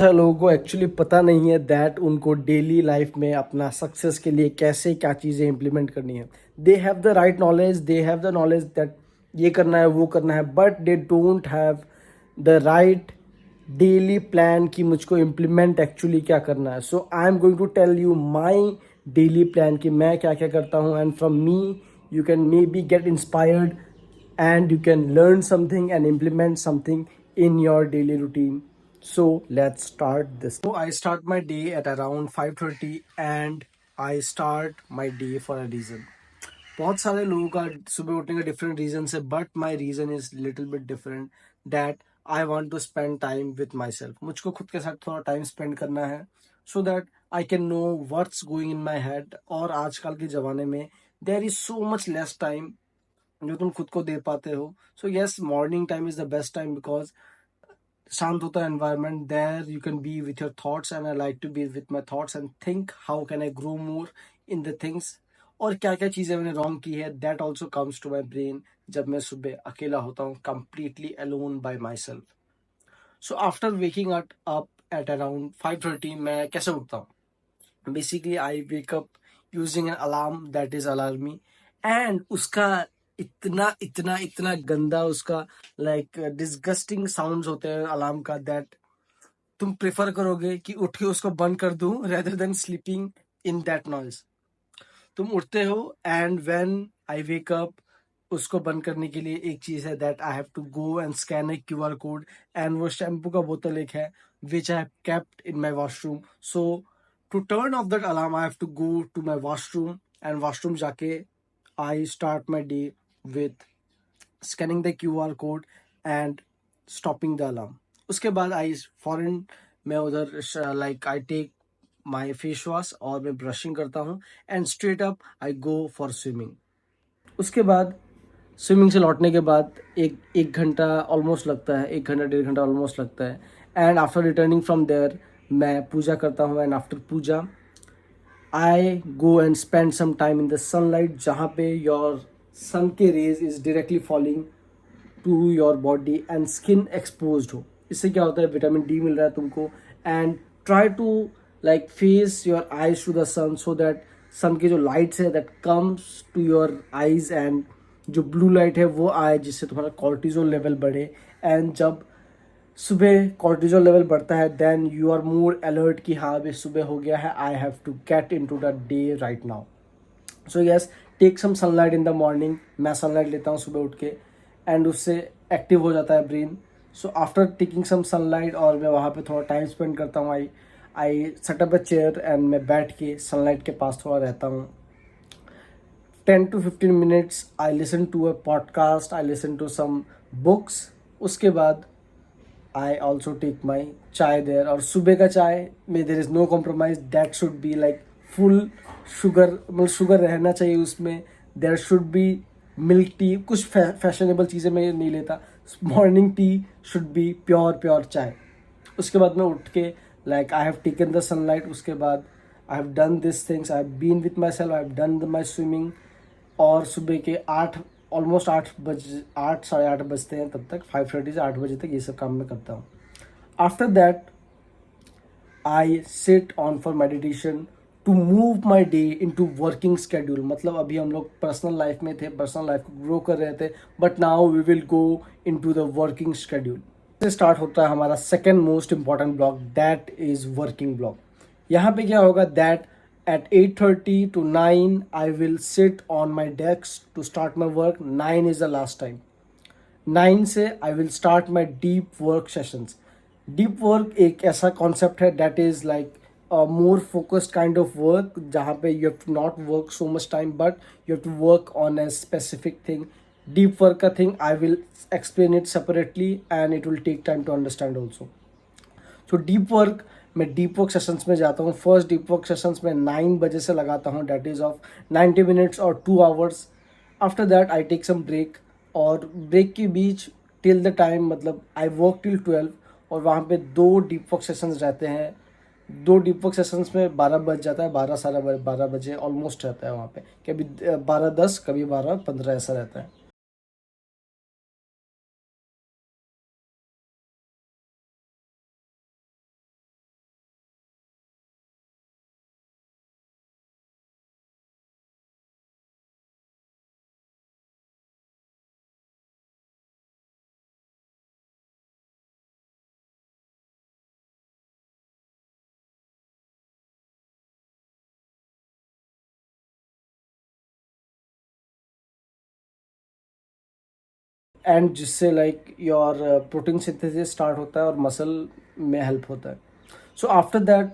लोगों को एक्चुअली पता नहीं है दैट उनको डेली लाइफ में अपना सक्सेस के लिए कैसे क्या चीज़ें इंप्लीमेंट करनी है। They have the right knowledge, they have the knowledge that ये करना है वो करना है, but they don't have the right daily plan कि मुझको इम्प्लीमेंट एक्चुअली क्या करना है। So I am going to tell you my daily plan कि मैं क्या क्या करता हूँ, and from me you can maybe get inspired and you can learn something and implement something in your daily routine. So let's start this. So I start my day at around 5:30 and I start my day for a reason. बहुत सारे लोगों का सुबह उठने का different reason है, but my reason is little bit different, that I want to spend time with myself. मुझको खुद के साथ थोड़ा टाइम स्पेंड करना है, so that I can know what's going in my head. और आजकल के ज़माने में there is so much less time जो तुम खुद को दे पाते हो। So yes, morning time is the best time because शांत होता है environment, there you can be with your thoughts and I like to be with my thoughts and think how can I grow more in the things. और क्या क्या चीज़ें मैंने wrong की है, that also comes to my brain जब मैं सुबह अकेला होता हूँ, completely alone by myself. So after waking up at around 5:30 मैं कैसे उठता हूँ? Basically I wake up using an alarm that is Alarmy, and उसका इतना इतना इतना गंदा उसका लाइक डिस्गस्टिंग साउंड्स होते हैं अलार्म का, दैट तुम प्रेफर करोगे कि उठ के उसको बंद कर दूं rather than sleeping in that noise. तुम उठते हो and when I wake up, उसको बंद करने के लिए एक चीज है that I have to go and scan a QR code, and वो शैम्पू का बोतल एक है which I have kept in my washroom. So to turn off that alarm I have to go to my washroom, and washroom जाके I start my day with scanning the QR code and stopping the alarm. उसके बाद I फॉरन मैं उधर like I take my face wash और मैं brushing करता हूँ, and straight up I go for swimming. उसके बाद स्विमिंग से लौटने के बाद एक एक घंटा ऑलमोस्ट लगता है, 1 घंटा 1.5 घंटा ऑलमोस्ट लगता है, and after returning from there मैं पूजा करता हूँ, and after puja I go and spend some time in the sunlight, जहाँ पे योर सन के rays is directly falling to your body and skin exposed हो। इससे क्या होता है, विटामिन डी मिल रहा है तुमको, and try to like face your eyes to the sun, so that sun की जो लाइट्स है that comes to your eyes, and जो ब्लू लाइट है वो आए, जिससे तुम्हारा कॉर्टिजोल लेवल बढ़े। एंड जब सुबह कॉर्टिजोल लेवल बढ़ता है then you are more alert कि हाँ अभी सुबह हो गया है, I have to get into the day right now. So yes, take some sunlight in the morning. मैं सनलाइट लेता हूँ सुबह उठ के, एंड उससे एक्टिव हो जाता है brain. So after taking some sunlight और मैं वहाँ पे थोड़ा टाइम स्पेंड करता हूँ, I I set up a chair and मैं बैठ के सनलाइट के पास थोड़ा रहता हूँ। 10 to 15 minutes I listen to a podcast, I listen to some books. उसके बाद आई ऑल्सो टेक माई चाय देयर, और सुबह का चाय में there is no compromise, that should be like full sugar, मतलब शुगर रहना चाहिए उसमें। There should be milk tea, कुछ फैशनेबल चीज़ें मैं नहीं लेता। Morning tea should be pure pure chai. उसके बाद मैं उठ के like I have taken the sunlight, उसके बाद I have done this things, I have been with myself, I have done my swimming. और सुबह के 8 ऑलमोस्ट 8 बजे, 8 साढ़े 8 बजते हैं तब तक, 5:30 से 8 बजे तक ये सब काम मैं करता हूँ। After that I sit on for meditation to move my day into working schedule. मतलब अभी हम लोग पर्सनल लाइफ में थे, पर्सनल लाइफ को ग्रो कर रहे थे, but now we will go into the working schedule. से स्टार्ट होता है हमारा second most important block, that is working block. यहाँ पे क्या होगा, that at 8:30 to 9 I will sit on my desk to start my work. 9 is the last time. 9 से I will start my deep work sessions. Deep work एक ऐसा concept है that is like more focused kind of work, जहाँ पे you have to not work so much time but you have to work on a specific thing. Deep work का thing I will explain it separately and it will take time to understand also. So deep work, मैं deep work sessions में जाता हूँ। First deep work sessions में 9 बजे से लगाता हूँ, डेट इज़ ऑफ 90 मिनट्स और 2 hours. After that I take some break, और ब्रेक के बीच टिल द टाइम, मतलब आई वर्क टिल 12, और वहाँ पे 2 डीप वर्क सेशंस रहते हैं। 2 डीप वर्क सेशंस में 12 बज जाता है, 12 साढ़े 12 बजे ऑलमोस्ट रहता है वहाँ पे, कभी 12:10 कभी 12:15 ऐसा रहता है। एंड जिससे like your protein synthesis start होता है और मसल में हेल्प होता है. So after that,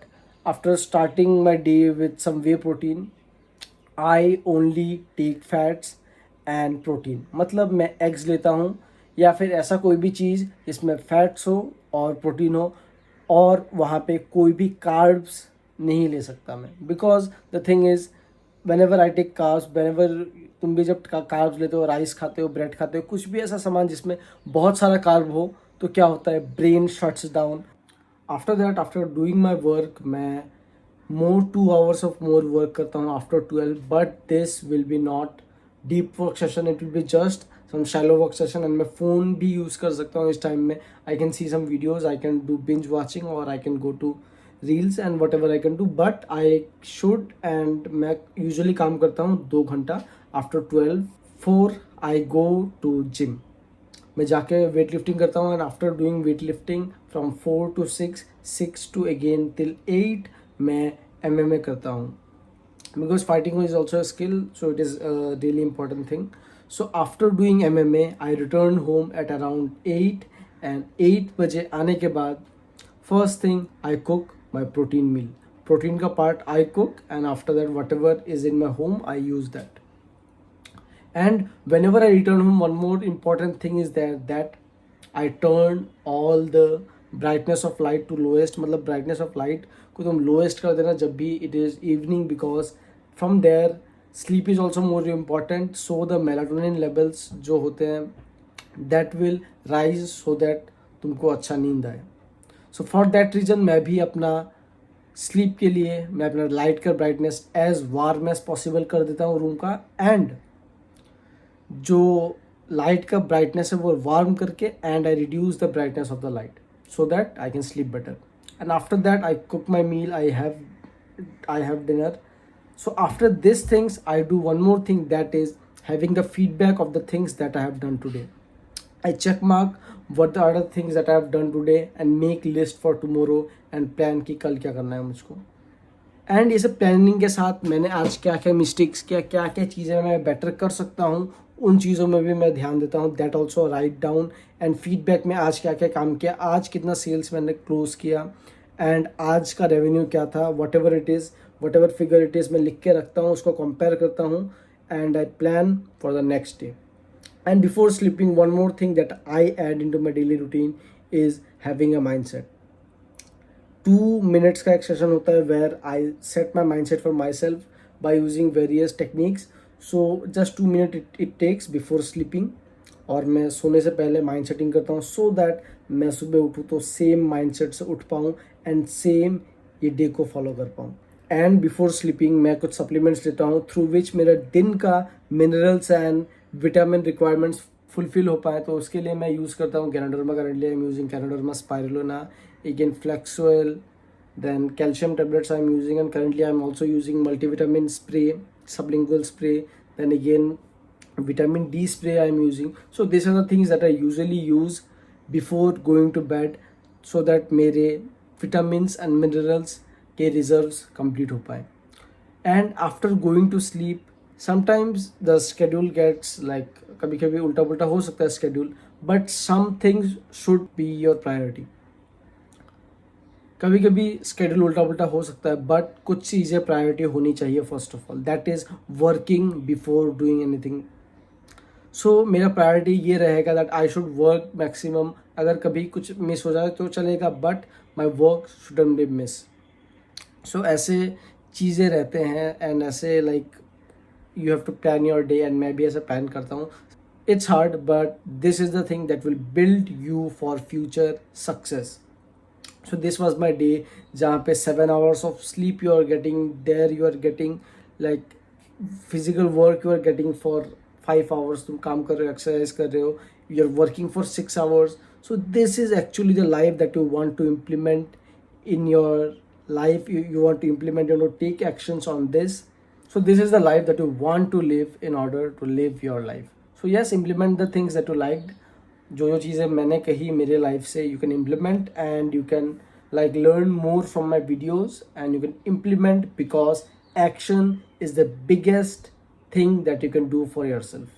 after starting my day with some whey protein, I only take fats and protein. मतलब मैं एग्स लेता हूँ या फिर ऐसा कोई भी चीज़ जिसमें फैट्स हो और प्रोटीन हो, और वहाँ पे कोई भी कार्ब्स नहीं ले सकता मैं. Because the thing is, whenever I take carbs, whenever तुम भी जब कार्ब्स लेते हो, राइस खाते हो, ब्रेड खाते हो, कुछ भी ऐसा सामान जिसमें बहुत सारा कार्ब हो, तो क्या होता है, brain shuts down. After that, after doing my work, मैं more 2 hours of more work करता हूँ after 12, but this will be not deep work session, it will be just some shallow work session. and मैं phone भी use कर सकता हूँ इस time में. I can see some videos, I can do binge watching, or I can go to reels and whatever I can do, but I should, and मैं usually काम करता हूँ 2 घंटा after 12. 4 I go to gym. मैं जाके weight lifting करता हूँ, and after doing weight lifting from 4 to 6, 6 to again till 8, मैं MMA करता हूँ. Because fighting is also a skill, so it is a really important thing. So after doing MMA, I return home at around 8, and 8 बजे आने के बाद first thing I cook my protein meal. Protein का part I cook, and after that whatever is in my home I use that. And whenever I return home, one more important thing is that I turn all the brightness of light to lowest. मतलब brightness of light को तुम lowest कर देना जब भी it is evening, because from there sleep is also more important. So the melatonin levels जो होते हैं, that will rise so that तुमको अच्छा नींद आए. सो फॉर दैट रीज़न मैं भी अपना स्लीप के लिए मैं अपना लाइट का brightness as warm as possible कर देता हूँ रूम का, एंड जो लाइट का ब्राइटनेस है वो वार्म करके, and I reduce the brightness of the light so that I can sleep better. And after that I cook my meal, I have dinner. So after these things, I do one more thing, that is having the feedback of the things that I have done today. I check mark what the other things that I have done today and make list for tomorrow and plan कि कल क्या करना है मुझको. And ये सब planning के साथ मैंने आज क्या क्या मिस्टेक्स किया, क्या क्या चीज़ें मैं बेटर कर सकता हूँ, उन चीज़ों में भी मैं ध्यान देता हूँ. That also write down. And feedback में आज क्या क्या काम किया, आज कितना सेल्स मैंने क्लोज किया, एंड आज का रेवेन्यू क्या था, what ever it is, what ever figure it is, मैं लिख के रखता हूँ, उसको कंपेयर करता हूँ, and I plan for the next day. And before sleeping, one more thing that I add into my daily routine is having a mindset. 2 minutes का एक सेशन होता है where I set my mindset for myself by using various techniques. So just 2 minutes it takes before sleeping. और मैं सोने से पहले mind setting करता हूँ so that मैं सुबह उठूँ तो सेम माइंडसेट से उठ पाऊँ एंड सेम ये डे को फॉलो कर पाऊँ. एंड बिफोर स्लीपिंग मैं कुछ सप्लीमेंट्स लेता हूँ थ्रू विच मेरा दिन का minerals and vitamin requirements fulfil हो पाए. तो उसके लिए मैं यूज़ करता हूँ ganoderma. Currently I am using ganoderma spirulina, again Flexoil, then calcium tablets I am using, and currently I am also using multivitamin spray, sublingual spray, then again vitamin D spray I am using. So these are the things that I usually use before going to bed so that मेरे vitamins and minerals के reserves complete हो पाए. And after going to sleep, sometimes the schedule gets like कभी कभी उल्टा पुल्टा हो सकता है schedule, but some things should be your priority. कभी कभी स्केड्यूल उल्टा पुल्टा हो सकता है, बट कुछ चीज़ें प्रायोरिटी होनी चाहिए. First of all that is working before doing anything. So मेरा प्रायोरिटी ये रहेगा that I should work maximum. अगर कभी कुछ मिस हो जाए तो चलेगा, but my work shouldn't be miss. So ऐसे चीज़ें रहते हैं, एंड ऐसे like you have to plan your day, and मैं भी ऐसा प्लान करता हूँ. It's hard, but this is the thing that will build you for future success. So this was my day जहाँ पे 7 hours of sleep you are getting, there you are getting like physical work you are getting for 5 hours. तुम काम कर रहे हो, exercise कर रहे हो, you are working for 6 hours. So this is actually the life that you want to implement in your life. You want to implement, you want to take actions on this. So this is the life that you want to live in order to live your life. So yes, implement the things that you liked. जो चीज़ें मैंने कही मेरे life से, you can implement, and you can like learn more from my videos, and you can implement, because action is the biggest thing that you can do for yourself.